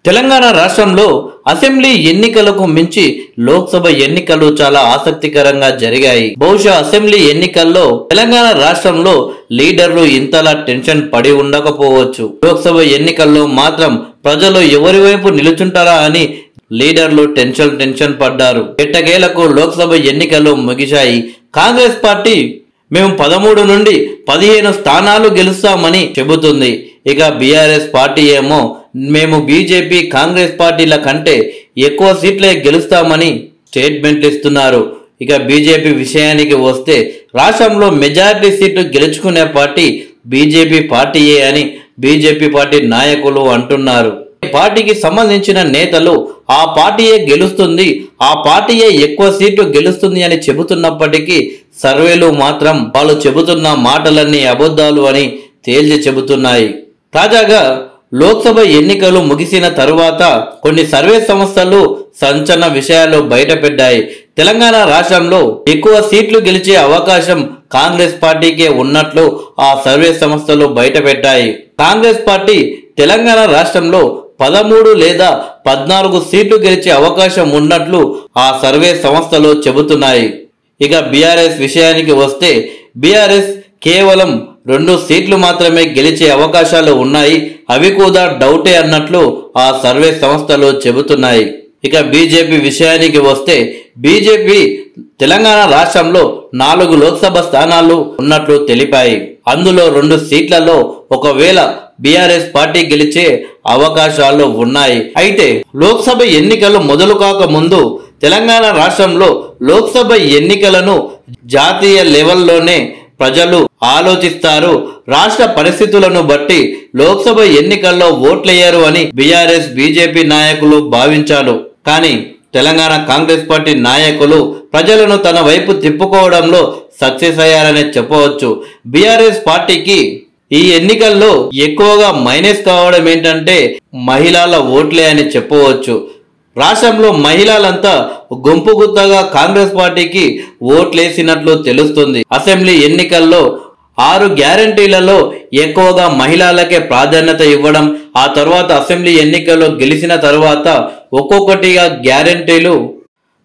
తెలంగాణ రాష్ట్రంలో అసెంబ్లీ ఎన్నికలకు మించి లోక్సభ ఎన్నికలు చాలా ఆసక్తికరంగా జరిగాయి. బహుశా అసెంబ్లీ ఎన్నికల్లో తెలంగాణ రాష్ట్రంలో లీడర్లు ఇంతలా టెన్షన్ పడి ఉండకపోవచ్చు. లోక్సభ ఎన్నికల్లో మాత్రం ప్రజలు ఎవరి వైపు నిలుచుంటారా అని లీడర్లు టెన్షన్ పడ్డారు. ఎట్టకేలకు లోక్సభ ఎన్నికలు ముగిశాయి. కాంగ్రెస్ పార్టీ మేము 13 నుండి 15 స్థానాలు గెలుస్తామని చెబుతుంది. ఇక బీఆర్ఎస్ పార్టీ ఏమో మేము బీజేపీ కాంగ్రెస్ పార్టీల కంటే ఎక్కువ సీట్లే గెలుస్తామని స్టేట్మెంట్లు ఇస్తున్నారు. ఇక బీజేపీ విషయానికి వస్తే రాష్ట్రంలో మెజారిటీ సీట్లు గెలుచుకునే పార్టీ బీజేపీ పార్టీయే అని బీజేపీ పార్టీ నాయకులు అంటున్నారు. పార్టీకి సంబంధించిన నేతలు ఆ పార్టీయే గెలుస్తుంది, ఆ పార్టీయే ఎక్కువ సీట్లు గెలుస్తుంది అని చెబుతున్నప్పటికీ సర్వేలు మాత్రం వాళ్ళు చెబుతున్న మాటలన్నీ అబద్ధాలు అని తేల్చి చెబుతున్నాయి. తాజాగా లోక్సభ ఎన్నికలు ముగిసిన తరువాత కొన్ని సర్వే సంస్థలు సంచలన విషయాలు బయటపెట్టాయి. తెలంగాణ రాష్ట్రంలో ఎక్కువ సీట్లు గెలిచే అవకాశం కాంగ్రెస్ పార్టీకే ఉన్నట్లు ఆ సర్వే సంస్థలు బయటపెట్టాయి. కాంగ్రెస్ పార్టీ తెలంగాణ రాష్ట్రంలో 13 లేదా 14 సీట్లు గెలిచే అవకాశం ఉన్నట్లు ఆ సర్వే సంస్థలు చెబుతున్నాయి. ఇక బీఆర్ఎస్ విషయానికి వస్తే బీఆర్ఎస్ కేవలం 2 సీట్లు మాత్రమే గెలిచే అవకాశాలు ఉన్నాయి, అవి కూడా డౌటే అన్నట్లు ఆ సర్వే సంస్థలు చెబుతున్నాయి. ఇక బీజేపీ విషయానికి వస్తే బీజేపీ తెలంగాణ రాష్ట్రంలో 4 లోక్సభ స్థానాలు ఉన్నట్లు తెలిపాయి. అందులో 2 సీట్లలో ఒకవేళ బీఆర్ఎస్ పార్టీ గెలిచే అవకాశాలు ఉన్నాయి. అయితే లోక్సభ ఎన్నికలు మొదలు కాక ముందు తెలంగాణ రాష్ట్రంలో లోక్సభ ఎన్నికలను జాతీయ లెవెల్లోనే ప్రజలు ఆలోచిస్తారు. రాష్ట్ర పరిస్థితులను బట్టి లోక్సభ ఎన్నికల్లో ఓట్లేయరు అని బీఆర్ఎస్ బీజేపీ నాయకులు భావించారు. కానీ తెలంగాణ కాంగ్రెస్ పార్టీ నాయకులు ప్రజలను తన వైపు తిప్పుకోవడంలో సక్సెస్ అయ్యారనే చెప్పవచ్చు. బీఆర్ఎస్ పార్టీకి ఈ ఎన్నికల్లో ఎక్కువగా మైనస్ కావడం ఏంటంటే మహిళల ఓట్లే అని చెప్పవచ్చు. రాష్ట్రంలో మహిళలంతా గుంపు గుత్తగా కాంగ్రెస్ పార్టీకి ఓట్లేసినట్లు తెలుస్తుంది. అసెంబ్లీ ఎన్నికల్లో 6 గ్యారంటీలలో ఎక్కువగా మహిళలకే ప్రాధాన్యత ఇవ్వడం, ఆ తర్వాత అసెంబ్లీ ఎన్నికల్లో గెలిచిన తర్వాత ఒక్కొక్కటిగా గ్యారంటీలు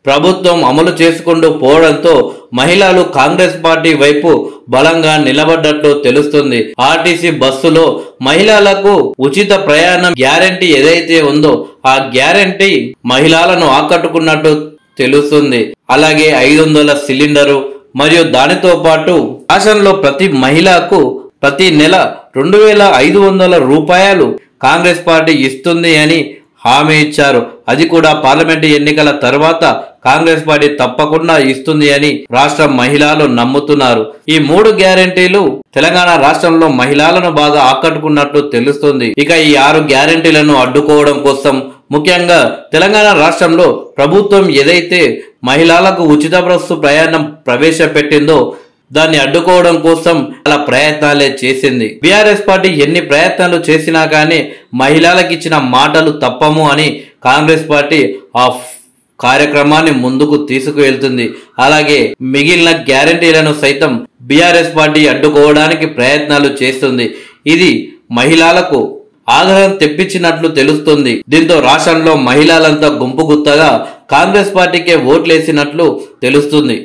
ప్రభుత్వం అమలు చేసుకుంటూ పోవడంతో మహిళలు కాంగ్రెస్ పార్టీ వైపు బలంగా నిలబడ్డట్లు తెలుస్తుంది. ఆర్టీసీ బస్సులో మహిళలకు ఉచిత ప్రయాణం గ్యారంటీ ఏదైతే ఉందో ఆ గ్యారంటీ మహిళలను ఆకట్టుకున్నట్టు తెలుస్తుంది. అలాగే 500 సిలిండరు మరియు దానితో పాటు రాష్ట్రంలో ప్రతి మహిళకు ప్రతి నెల 2500 రూపాయలు కాంగ్రెస్ పార్టీ ఇస్తుంది అని హామీ ఇచ్చారు. అది కూడా పార్లమెంటు ఎన్నికల తర్వాత కాంగ్రెస్ పార్టీ తప్పకుండా ఇస్తుంది అని రాష్ట్ర మహిళలు నమ్ముతున్నారు. ఈ 3 గ్యారెంటీలు తెలంగాణ రాష్ట్రంలో మహిళలను బాగా ఆకట్టుకున్నట్టు తెలుస్తుంది. ఇక ఈ 6 గ్యారెంటీలను అడ్డుకోవడం కోసం ముఖ్యంగా తెలంగాణ రాష్ట్రంలో ప్రభుత్వం ఏదైతే మహిళలకు ఉచిత బస్సు ప్రయాణం ప్రవేశపెట్టిందో దాన్ని అడ్డుకోవడం కోసం అలా ప్రయత్నాలే చేసింది. బీఆర్ఎస్ పార్టీ ఎన్ని ప్రయత్నాలు చేసినా కానీ మహిళలకు ఇచ్చిన మాటలు తప్పము అని కాంగ్రెస్ పార్టీ ఆ కార్యక్రమాన్ని ముందుకు తీసుకువెళ్తుంది. అలాగే మిగిలిన గ్యారంటీలను సైతం బీఆర్ఎస్ పార్టీ అడ్డుకోవడానికి ప్రయత్నాలు చేస్తుంది. ఇది మహిళలకు ఆగ్రహం తెప్పించినట్లు తెలుస్తుంది. దీంతో రాష్ట్రంలో మహిళలంతా గుంపు గుత్తగా కాంగ్రెస్ పార్టీకే ఓట్లేసినట్లు తెలుస్తుంది.